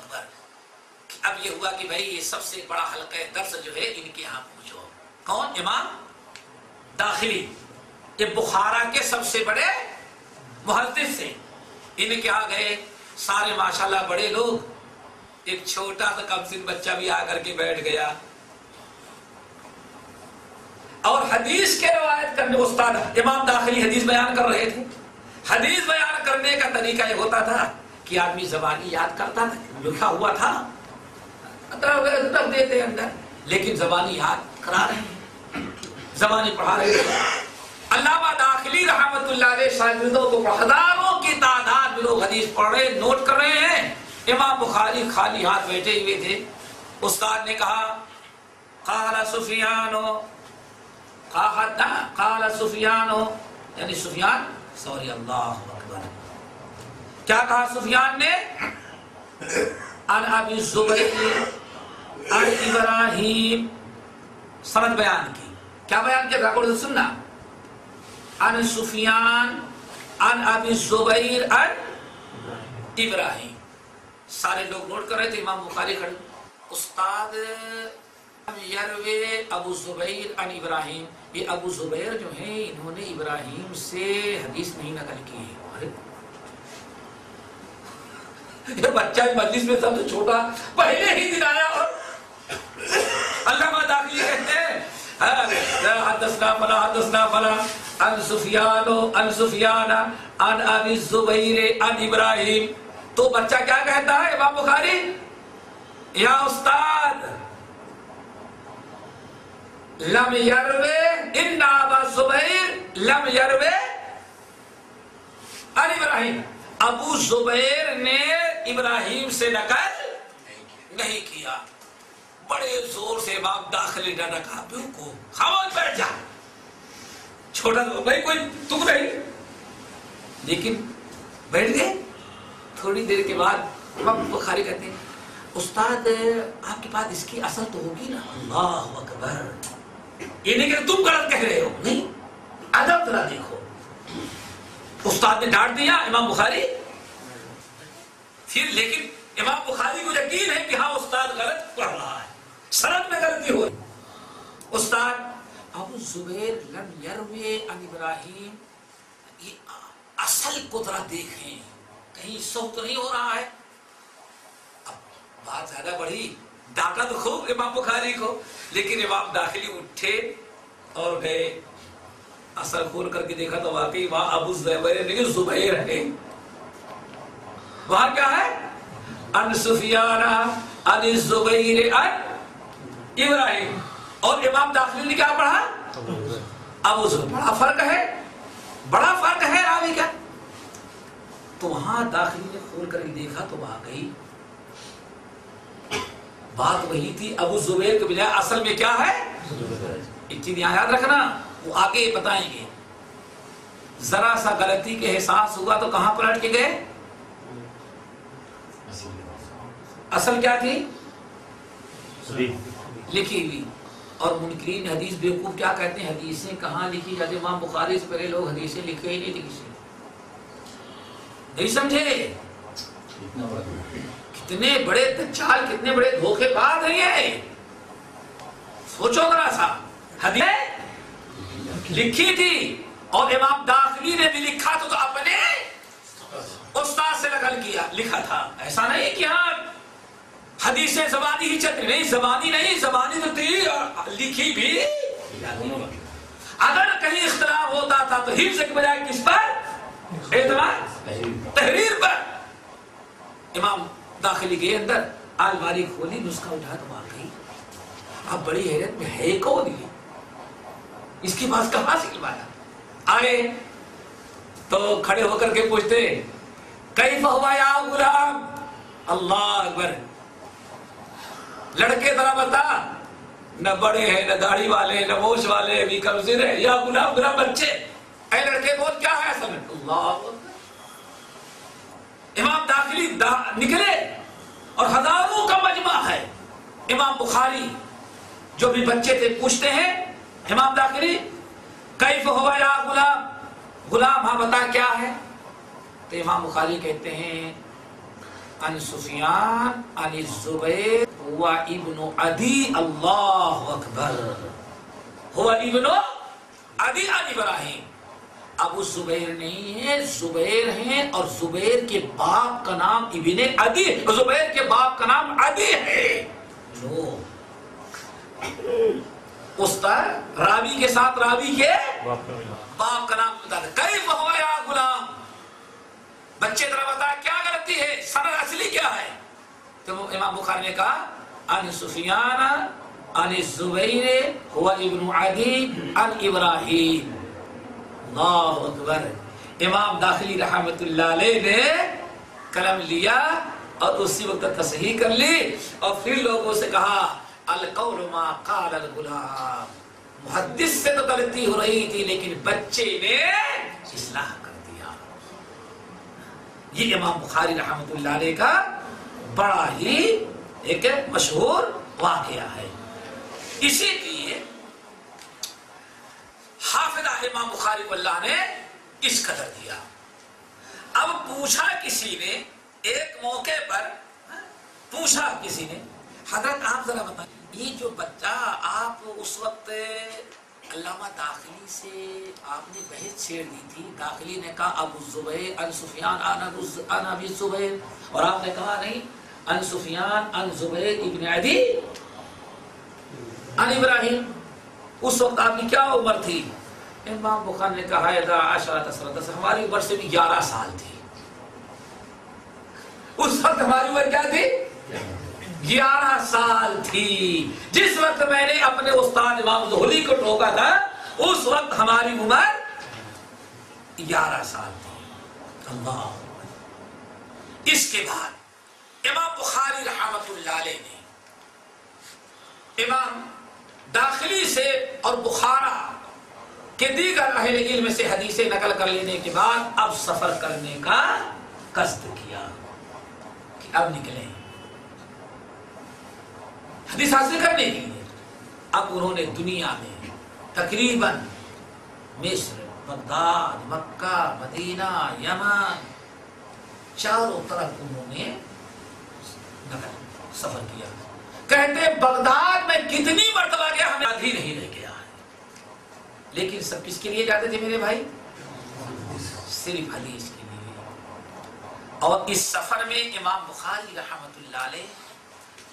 اکبر. اب یہ ہوا کہ بھائی یہ سب سے بڑا حلقہ درس جو ہے ان کے یہاں پہنچو. کون؟ امام داخلی. یہ بخارا کے سب سے بڑے محدث سے. ان کے یہاں گئے سارے ماشاءاللہ بڑے لوگ. ایک چھوٹا سا کم سن بچہ بھی آ کر کے بیٹھ گیا اور حدیث کے روایت کرنے. استاد امام داخلی حدیث بیان کر رہے تھے. حدیث بیان کرنے کا طریقہ یہ ہوتا تھا کہ آدمی زبانی یاد کرتا تھا, لکھا ہوا تھا رکھ دیتے اندر, لیکن زبانی یاد کرا رہے ہیں, زبانی پڑھا رہے ہیں. علامہ داخلی رحمت اللہ علیہ شاگردوں کو ہزاروں کی تعداد میں لوگ حدیث پڑھ رہے, نوٹ کر رہے ہیں. امام بخاری خالی ہاتھ بیٹھے ہوئے تھے. استاد نے کہا قال سفیان یعنی سفیان سوری اللہ اکبر. کیا کہا سفیان نے؟ عن ابی الزبیر عن ابراہیم. سند بیان کی. کیا بیان کیا؟ ریکارڈ سننا. عن سفیان عن ابی الزبیر عن ابراہیم. سارے لوگ نوٹ کر رہے تھے. امام بخاری کھڑے. استاد یروی ابو زبیر عن ابراہیم. یہ ابو زبیر جو ہیں انہوں نے ابراہیم سے حدیث نہیں نقل کی ہے. یہ بچہ مجلس میں سب سے چھوٹا پہلے ہی دن آیا اور علامہ داخلی کہتے ہیں حدثنا فلا حدثنا فلا عن سفیان عن ابی الزبیر عن ابراہیم. تو بچہ کیا کہتا ہے امام بخاری؟ یا استاد لم یروی ان ابا زبیر لم یروی عن ابراہیم. ابو زبیر نے ابراہیم سے نقل نہیں کیا. بڑے زور سے امام داخلی نے کہا کو خاموش بیٹھ جا. چھوٹا بھائی کوئی تم نہیں, لیکن بیٹھ گئے. تھوڑی دیر کے بعد امام بخاری کہتے ہیں استاد آپ کے پاس اس کی اصل تو ہوگی نا. اللہ اکبر. یہ نہیں کہ تم غلط کہہ رہے ہو, نہیں, ادب ذرا دیکھو. استاد نے ڈانٹ دیا امام بخاری. پھر لیکن امام بخاری کو یقین ہے کہ ہاں استاد غلط پڑھ رہا ہے, سند میں غلطی ہو. استاد ابو زبیر لم یروی عن ابراہیم. یہ اصل کو ذرا دیکھیں کہیں سو تو نہیں ہو رہا ہے. اب بات زیادہ بڑھی, ڈانٹا تو خوب امام بخاری کو, لیکن امام داخلی اٹھے اور گئے. اثر کھول کر کے دیکھا تو واقعی وہاں ابو زبیر نہیں زبیر ہے. وہاں کیا ہے؟ ان سفیان ان الزبیر ان ابراہیم. اور امام داخلی نے کیا پڑھا؟ ابو زبیر. بڑا فرق ہے, بڑا فرق ہے راوی کا. تو وہاں داخلی نے کھول کر کے دیکھا تو واقعی بات وہی تھی. ابو زبیر کے بجائے اصل میں کیا ہے؟ ایک چیز یاد رکھنا, وہ آگے بتائیں گے. ذرا سا غلطی کے احساس ہوا تو کہاں پلٹ کے گئے؟ اصل کیا تھی؟ لکھی ہوئی. اور منکرین حدیث بیوقوف کیا کہتے ہیں حدیثیں کہاں لکھی جاتی؟ امام بخاری سے پہلے لوگ حدیثیں لکھے ہی نہیں تھے کسی. نہیں سمجھے؟ کتنے بڑے دجال, کتنے بڑے دھوکے باز ہیں. سوچو ذرا سا. حدیث لکھی تھی اور امام داخلی نے بھی لکھا تو اپنے استاد سے نقل کیا, لکھا تھا. ایسا نہیں کہ ہاں حدیثیں زبانی ہی چلتی, نہیں, زبانی نہیں, زبانی تو تھی اور لکھی بھی. اگر کہیں اختلاف ہوتا تھا تو حفظ کے بجائے کس پر اعتماد؟ تحریر پر. امام داخلی گئے اندر, الماری کھولی, نسخہ اٹھا تو واقعی اب بڑی حیرت میں ہے کون یہ, اس کے پاس کہاں سے علمایا. آئے تو کھڑے ہو کر کے پوچھتے کیف ہوا یا غلام. اللہ اکبر. لڑکے ذرا بتا, نہ بڑے ہیں نہ داڑھی والے نہ موچھ والے, بھی کمزور ہے. یا غلام, غلام بچے. اے لڑکے بول کیا ہے اصل میں؟ اللہ. امام داخلی نکلے اور ہزاروں کا مجمع ہے. امام بخاری جو بھی بچے تھے پوچھتے ہیں امام داخلی کیف ہوا یا غلام, غلام ہاں بتا کیا ہے. تو امام بخاری کہتے ہیں عن سفیان عن الزبیر و ابن عدی اللہ اکبر ہوا ابن عدی عن ابراہیم. ابو زبیر نہیں ہے، زبیر ہیں، اور زبیر کے باپ کا نام ابن عدی، زبیر کے باپ کا نام عدی ہے. لو استاد راوی کے ساتھ راوی کے باپ کا نام بتا دے. کیف ہوا یا غلام، بچے ذرا بتا کیا غلطی ہے، سند اصلی کیا ہے؟ تو امام بخاری نے کہا عن سفیان عن الزبیر هو ابن عدی عن ابراہیم. اللہ اکبر. امام داخلی رحمت اللہ علیہ نے قلم لیا اور اسی وقت تصحیح کر لی اور پھر لوگوں سے کہا القول ما قال الغلام. محدث سے تو غلطی ہو رہی تھی لیکن بچے نے اصلاح کر دیا. یہ امام بخاری رحمت اللہ علیہ کا بڑا ہی ایک مشہور واقعہ ہے. اسی لیے حافظ امام بخاری کو اللہ نے اس قدر دیا. اب پوچھا کسی نے ایک موقع پر، پوچھا کسی نے حضرت آپ ذرا بتائیں یہ جو بچہ آپ اس وقت علامہ داخلی سے آپ نے بحث چھیڑ دی تھی، داخلی نے کہا ابو زبیر عن سفیان عن ابی زبیر اور آپ نے کہا نہیں عن سفیان عن زبیر ابن عدی عن ابراہیم. اس وقت آپ کی کیا عمر تھی؟ امام بخاری نے کہا 10 ہماری عمر سے بھی 11 سال تھی. اس وقت ہماری عمر کیا تھی؟ 11 سال تھی. جس وقت میں نے اپنے استاد امام زہری کو ٹوکا تھا اس وقت ہماری عمر 11 سال تھی. اللہ. اس کے بعد امام بخاری رحمت اللہ علیہ نے امام داخلی سے اور بخارا کہ دیگر اہل علم سے حدیثیں نقل کر لینے کے بعد اب سفر کرنے کا قصد کیا کہ اب نکلیں حدیث حاصل کرنے کے لیے. اب انہوں نے دنیا میں تقریباً مصر، بغداد، مکہ، مدینہ، یمن چاروں طرف انہوں نے سفر کیا. کہتے بغداد میں کتنی مرتبہ گیا ہمیں یاد ہی نہیں رہ گیا. لیکن سب کس کے لیے جاتے تھے میرے بھائی؟ صرف حدیث کے لیے. اور اس سفر میں امام بخاری رحمت اللہ علیہ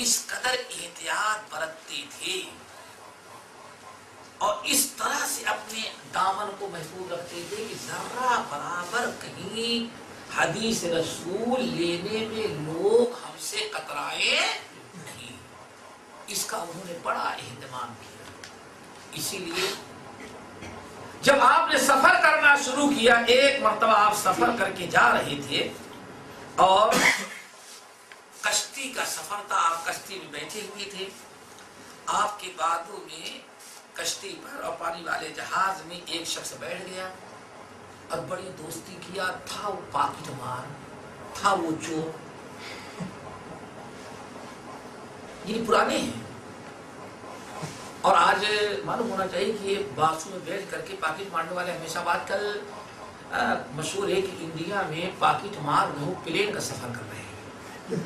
اس قدر احتیاط برتتے تھے اور اس طرح سے اپنے دامن کو محفوظ رکھتے تھے کہ ذرہ برابر کہیں حدیث رسول لینے میں لوگ ہم سے کترائے نہیں. اس کا انہوں نے بڑا اہتمام کیا. اسی لیے جب آپ نے سفر کرنا شروع کیا، ایک مرتبہ آپ سفر کر کے جا رہے تھے اور کشتی کا سفر تھا، آپ کشتی میں بیٹھے ہوئے تھے، آپ کے بازو میں کشتی پر اور پانی والے جہاز میں ایک شخص بیٹھ گیا اور بڑی دوستی کیا. تھا وہ پاکٹ مار، تھا وہ چور. یہ پرانے ہیں اور آج معلوم ہونا چاہیے کہ باسو میں بیٹھ کر کے پاکٹ مارنے والے ہمیشہ بات کل مشہور ہے کہ انڈیا میں پاکٹ مار لوگ پلین کا سفر کر رہے ہیں.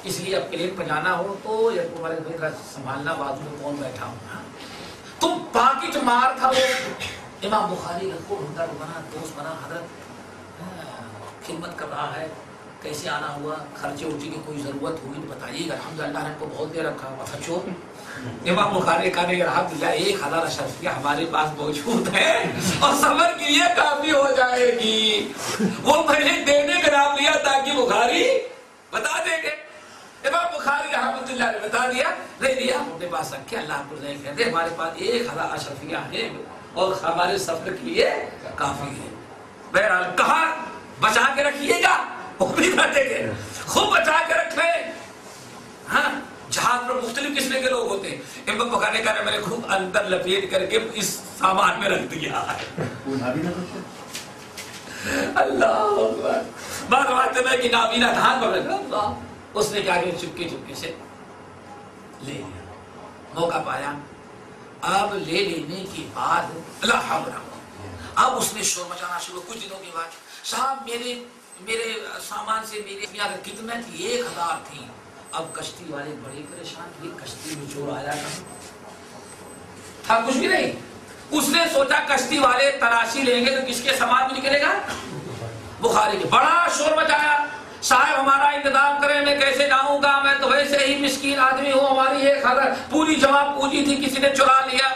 اس لیے اب پلین پہ جانا ہو تو یا تمہارے سنبھالنا بازو میں کون بیٹھا ہو. تو پاکٹ مار تھا وہ. امام بخاری کا خوب ہمدرد بنا، دوست بنا، حضرت خدمت کر رہا ہے، کیسے آنا ہوا، خرچے ورچے کی کوئی ضرورت ہوئی تو بتائیے گا. الحمدللہ نے کو بہت دیر رکھا ہوا تھا چور. امام بخاری کہا کہ الحمدللہ 1000 اشرفیہ ہمارے پاس موجود ہے اور سفر کے لیے کافی ہو جائے گی. وہ میں نے دینے کا نام لیا تاکہ بخاری بتا دیں گے. امام بخاری رحمۃ اللہ نے بتا دیا، نہیں دیا اپنے پاس رکھے. اللہ کو کہہ دے ہمارے پاس 1000 اشرفیہ ہے اور ہمارے سفر کے لیے کافی ہے. بہرحال کہا بچا کے رکھیے گا، وہ بھی کہتے گے خوب بچا کے رکھ لیں. ہاں جہاز پر مختلف قسم کے لوگ ہوتے ہیں. امام بخاری کا میں نے خوب اندر لپیٹ کر کے اس سامان میں رکھ دیا ہے. اللہ اکبر. بعد بات میں کہ نابینا دھان پر رکھا اللہ. اس نے کیا کہ چپکے چپکے سے لے لیا، موقع پایا. اب لے لینے کے بعد اللہ حافظ اب اس نے شور مچانا شروع. کچھ دنوں کے بعد صاحب میرے میرے سامان سے میری کتنا تھی؟ 1000 تھی. اب کشتی والے بڑے پریشان تھے، کشتی میں چور آیا تھا کچھ بھی نہیں. اس نے سوچا کشتی والے تلاشی لیں گے تو کس کے سامان میں نکلے گا؟ بخاری کے. بڑا شور مچایا، صاحب ہمارا انتظام کریں، میں کیسے جاؤں گا، میں تو ویسے ہی مسکین آدمی ہوں، ہماری ایک پوری جمع پوجی تھی کسی نے چرا لیا.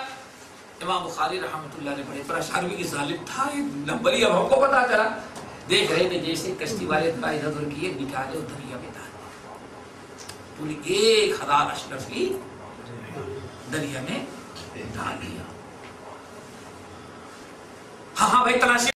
امام بخاری رحمۃ اللہ نے بڑے پریشان ہوئے کہ ظالم تھا یہ نمبر، اب ہم کو پتا چلا. دیکھ رہے تھے جیسے کشتی والے ادھر ادھر کیے، نکالے اور دریا میں ڈال پوری 1000 اشرفی دریا میں ڈال دیا. ہاں بھائی تلاشی